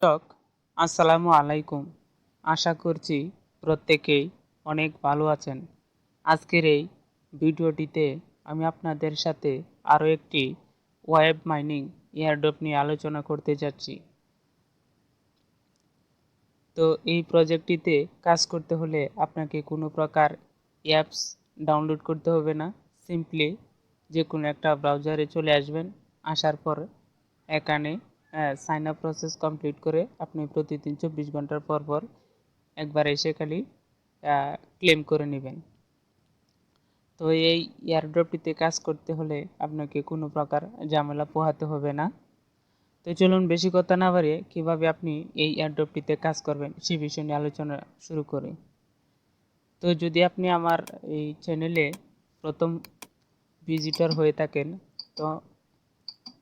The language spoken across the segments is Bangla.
দর্শক, আসসালামু আলাইকুম। আশা করছি প্রত্যেকেই অনেক ভালো আছেন। আজকের এই ভিডিওটিতে আমি আপনাদের সাথে আরও একটি ওয়েব মাইনিং এয়ারড্রপ নিয়ে আলোচনা করতে যাচ্ছি। তো এই প্রজেক্টটিতে কাজ করতে হলে আপনাকে কোনো প্রকার অ্যাপস ডাউনলোড করতে হবে না। সিম্পলি যে কোনো একটা ব্রাউজারে চলে আসবেন। আসার পর এখানে সাইন আপ প্রসেস কমপ্লিট করে আপনি প্রতিদিন 24 ঘন্টার পর পর একবার এসে খালি ক্লেম করে নেবেন। তো এই এয়ারড্রপটিতে কাজ করতে হলে আপনাকে কোনো প্রকার ঝামেলা পোহাতে হবে না। তো চলুন বেশি কথা না বাড়িয়ে কীভাবে আপনি এই এয়ারড্রপটিতে কাজ করবেন সে বিষয় নিয়ে আলোচনা শুরু করি। তো যদি আপনি আমার এই চ্যানেলে প্রথম ভিজিটর হয়ে থাকেন, তো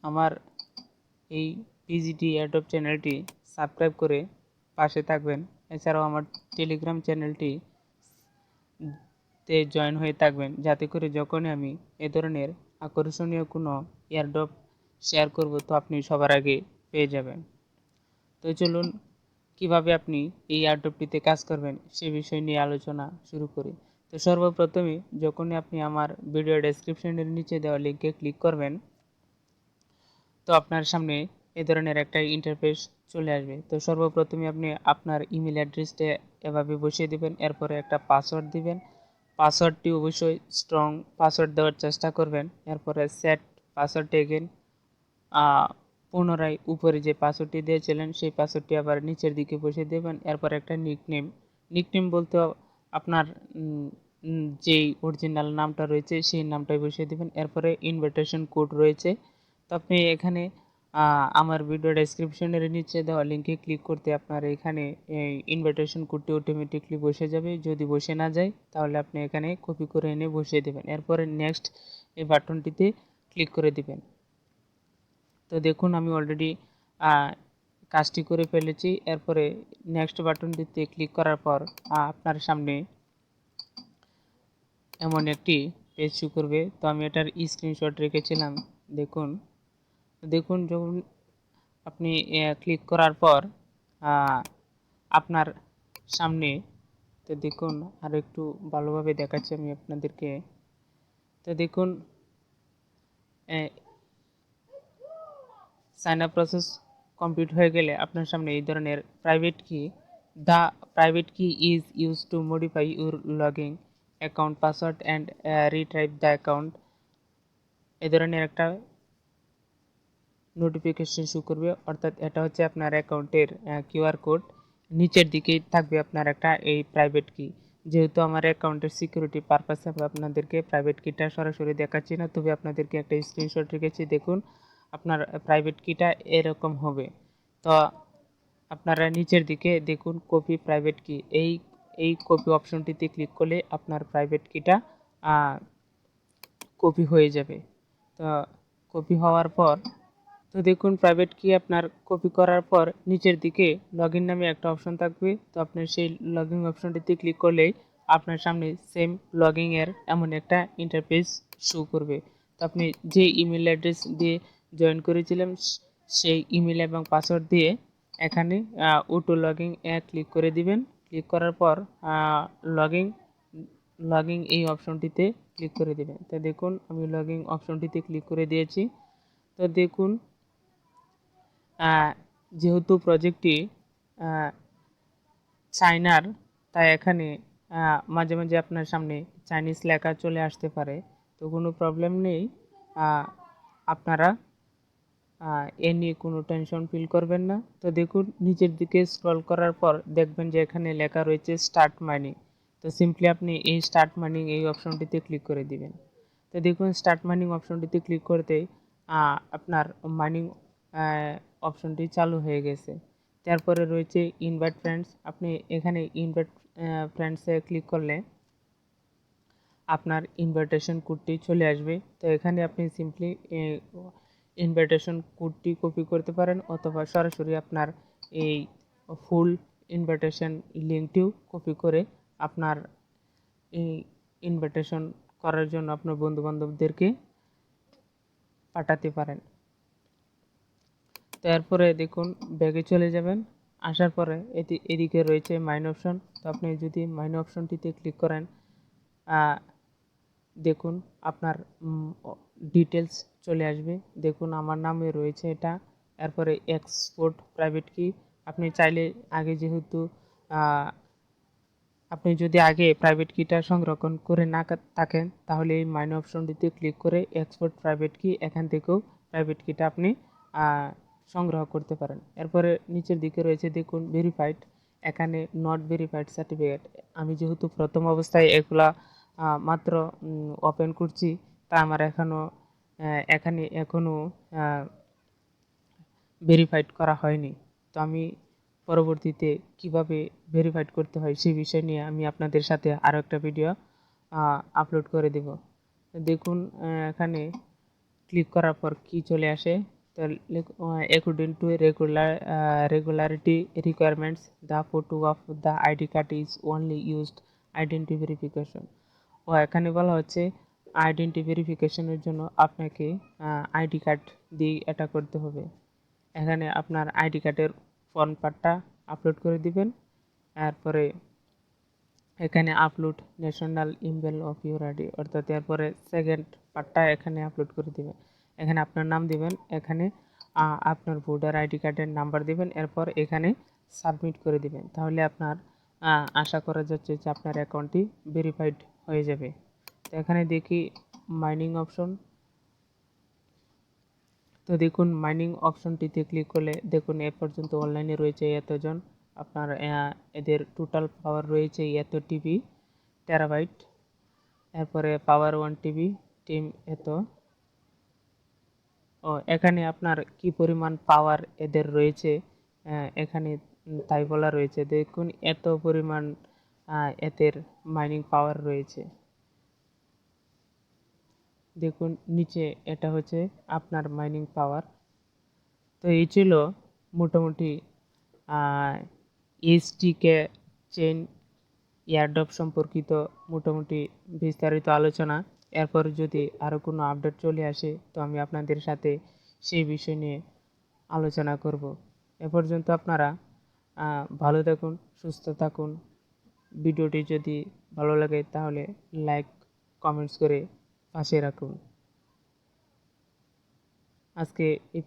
আমার এই পিজিটি এয়ারড্রপ চ্যানেলটি সাবস্ক্রাইব করে পাশে থাকবেন। এছাড়াও আমার টেলিগ্রাম চ্যানেলটি তে জয়েন হয়ে থাকবেন, যাতে করে যখনই আমি এ ধরনের আকর্ষণীয় কোনো এয়ারড্রপ শেয়ার করব তো আপনি সবার আগে পেয়ে যাবেন। তো চলুন কিভাবে আপনি এই এয়ারড্রপটিতে কাজ করবেন সে বিষয় নিয়ে আলোচনা শুরু করি। তো সর্বপ্রথমে যখনই আপনি আমার ভিডিও ডেসক্রিপশনের নিচে দেওয়া লিঙ্কে ক্লিক করবেন, তো আপনার সামনে এ ধরনের একটা ইন্টারফেস চলে আসবে। তো সর্বপ্রথমে আপনি আপনার ইমেল অ্যাড্রেসটা এভাবে বসিয়ে দিবেন, এরপরে একটা পাসওয়ার্ড দিবেন। পাসওয়ার্ডটি অবশ্যই স্ট্রং পাসওয়ার্ড দেওয়ার চেষ্টা করবেন। এরপরে সেট পাসওয়ার্ড এগেন পুনরায় উপরে যে পাসওয়ার্ডটি দিয়েছিলেন সেই পাসওয়ার্ডটি আবার নিচের দিকে বসিয়ে দেবেন। এরপর একটা নিকনেম বলতে আপনার যেই অরিজিনাল নামটা রয়েছে সেই নামটাই বসিয়ে দেবেন। এরপরে ইনভিটেশন কোড রয়েছে, তো আপনি এখানে আমার ভিডিও ডেসক্রিপশনের নিচে দেওয়া লিঙ্কে ক্লিক করতে আপনার এখানে এই ইনভিটেশন কোডটি অটোমেটিকলি বসে যাবে। যদি বসে না যায় তাহলে আপনি এখানে কপি করে এনে বসিয়ে দেবেন। এরপরে নেক্সট এই বাটনটিতে ক্লিক করে দিবেন। তো দেখুন আমি অলরেডি কাজটি করে ফেলেছি। এরপরে নেক্সট বাটনটিতে ক্লিক করার পর আপনার সামনে এমন একটি পেজ শো করবে। তো আমি এটার স্ক্রিনশট রেখেছিলাম। দেখুন যখন আপনি ক্লিক করার পর আপনার সামনে, তো দেখুন আরও একটু ভালোভাবে দেখাচ্ছি আমি আপনাদেরকে। তো দেখুন সাইন আপ প্রসেস কমপ্লিট হয়ে গেলে আপনার সামনে এই ধরনের দ্য প্রাইভেট কি is use to modify your login account password and retrieve the account এই ধরনের একটা নোটিফিকেশন শো করবে। অর্থাৎ এটা হচ্ছে আপনার অ্যাকাউন্টের কিউআর কোড। নিচের দিকেই থাকবে আপনার একটা এই প্রাইভেট কি। যেহেতু আমার অ্যাকাউন্টের সিকিউরিটি পারপাসে আমি আপনাদেরকে প্রাইভেট কিটা সরাসরি দেখাচ্ছি না, তবে আপনাদেরকে একটা স্ক্রিনশট রেখেছি। দেখুন আপনার প্রাইভেট কিটা এরকম হবে। তো আপনারা নিচের দিকে দেখুন কপি প্রাইভেট কি, এই কপি অপশনটিতে ক্লিক করলে আপনার প্রাইভেট কিটা কপি হয়ে যাবে। তো কপি হওয়ার পর, তো দেখুন প্রাইভেট কি আপনার কপি করার পর নিচের দিকে লগইন নামে একটা অপশন থাকবে। তো আপনি সেই লগইন অপশনটিতে ক্লিক করলেই আপনার সামনে সেম লগইন এর এমন একটা ইন্টারফেস শো করবে। তো আপনি যে ইমেল অ্যাড্রেস দিয়ে জয়েন করেছিলেন সেই ইমেল এবং পাসওয়ার্ড দিয়ে এখানে অটো লগইন এ ক্লিক করে দিবেন। ক্লিক করার পর লগইন এই অপশনটিতে ক্লিক করে দিবেন। তো দেখুন আমি লগইন অপশনটিতে ক্লিক করে দিয়েছি। তো দেখুন যেহেতু প্রজেক্টটি চায়নার, তাই এখানে মাঝে মাঝে আপনার সামনে চাইনিজ লেখা চলে আসতে পারে। তো কোনো প্রবলেম নেই, আপনারা এ নিয়ে কোনো টেনশন ফিল করবেন না। তো দেখুন নিচের দিকে স্ক্রল করার পর দেখবেন যে এখানে লেখা রয়েছে স্টার্ট মাইনিং। তো সিম্পলি আপনি এই স্টার্ট মাইনিং এই অপশনটিতে ক্লিক করে দিবেন। তো দেখুন স্টার্ট মাইনিং অপশনটিতে ক্লিক করতেই আপনার মাইনিং অপশনটি চালু হয়ে গেছে। তারপরে রয়েছে ইনভাইট ফ্রেন্ডস। আপনি এখানে ইনভাইট ফ্রেন্ডসে ক্লিক করলে আপনার ইনভাইটেশন কোডটি চলে আসবে। তো এখানে আপনি সিম্পলি ইনভাইটেশন কোডটি কপি করতে পারেন, অথবা সরাসরি আপনার এই ফুল ইনভাইটেশন লিঙ্কটিও কপি করে আপনার এই ইনভাইটেশন করার জন্য আপনার বন্ধুবান্ধবদেরকে পাঠাতে পারেন। তো তারপরে দেখুন ব্যাগে চলে যাবেন, আসার পরে এদিকে রয়েছে মাইন অপশন। তো আপনি যদি মাইন অপশনটিতে ক্লিক করেন, দেখুন আপনার ডিটেলস চলে আসবে। দেখুন আমার নামে রয়েছে এটা। এরপরে এক্সপোর্ট প্রাইভেট কি, আপনি চাইলে আগে যেহেতু আপনি যদি আগে প্রাইভেট কিটা সংরক্ষণ করে না থাকেন, তাহলে এই মাইন অপশনটিতে ক্লিক করে এক্সপোর্ট প্রাইভেট কি এখান থেকেও প্রাইভেট কিটা আপনি সংগ্রহ করতে পারেন। এরপরে নিচের দিকে রয়েছে দেখুন ভেরিফাইড, এখানে নট ভেরিফাইড সার্টিফিকেট। আমি যেহেতু প্রথম অবস্থায় এগুলা মাত্র ওপেন করছি, তা আমার এখনো ভেরিফাইড করা হয়নি। তো আমি পরবর্তীতে কিভাবে ভেরিফাইড করতে হয় সেই বিষয় নিয়ে আমি আপনাদের সাথে আরও একটা ভিডিও আপলোড করে দেব। দেখুন এখানে ক্লিক করার পর কি চলে আসে, তো according to regularity requirements the photo of the ID card is only used identity verification. ও এখানে বলা হচ্ছে আইডেন্টি ভেরিফিকেশনের জন্য আপনাকে আইডি কার্ড দিয়ে এটা করতে হবে। এখানে আপনার আইডি কার্ডের ফ্রন্ট পার্টটা আপলোড করে দিবেন। এরপরে এখানে upload national email of your ID, অর্থাৎ এরপরে সেকেন্ড পার্টটা এখানে আপলোড করে দিবেন। এখানে আপনার নাম দিবেন, এখানে আপনার ভোটার আইডি কার্ডের নাম্বার দিবেন, এরপর এখানে সাবমিট করে দিবেন। তাহলে আপনার আশা করা যাচ্ছে যে আপনার অ্যাকাউন্টটি ভেরিফাইড হয়ে যাবে। তো এখানে দেখি মাইনিং অপশন। তো দেখুন মাইনিং অপশনটিতে ক্লিক করলে দেখুন এ পর্যন্ত অনলাইনে রয়েছে এতজন, আপনার এদের টোটাল পাওয়ার রয়েছে এত টিবি টেরাবাইট। এরপরে পাওয়ার 1 টিবি টিম এত। এখানে আপনার কি পরিমাণ পাওয়ার এদের রয়েছে এখানে তাই বলা রয়েছে। দেখুন এত পরিমাণ এদের মাইনিং পাওয়ার রয়েছে। দেখুন নিচে এটা হচ্ছে আপনার মাইনিং পাওয়ার। তো এই ছিল মোটামুটি এইচটিকে চেইন এয়ারড্রপ সম্পর্কিত মোটামুটি বিস্তারিত আলোচনা। এরপর যদি আরও কোনো আপডেট চলে আসে তো আমি আপনাদের সাথে সেই বিষয় নিয়ে আলোচনা করব। এ পর্যন্ত আপনারা ভালো থাকুন, সুস্থ থাকুন। ভিডিওটি যদি ভালো লাগে তাহলে লাইক কমেন্টস করে পাশে রাখুন। আজকে এই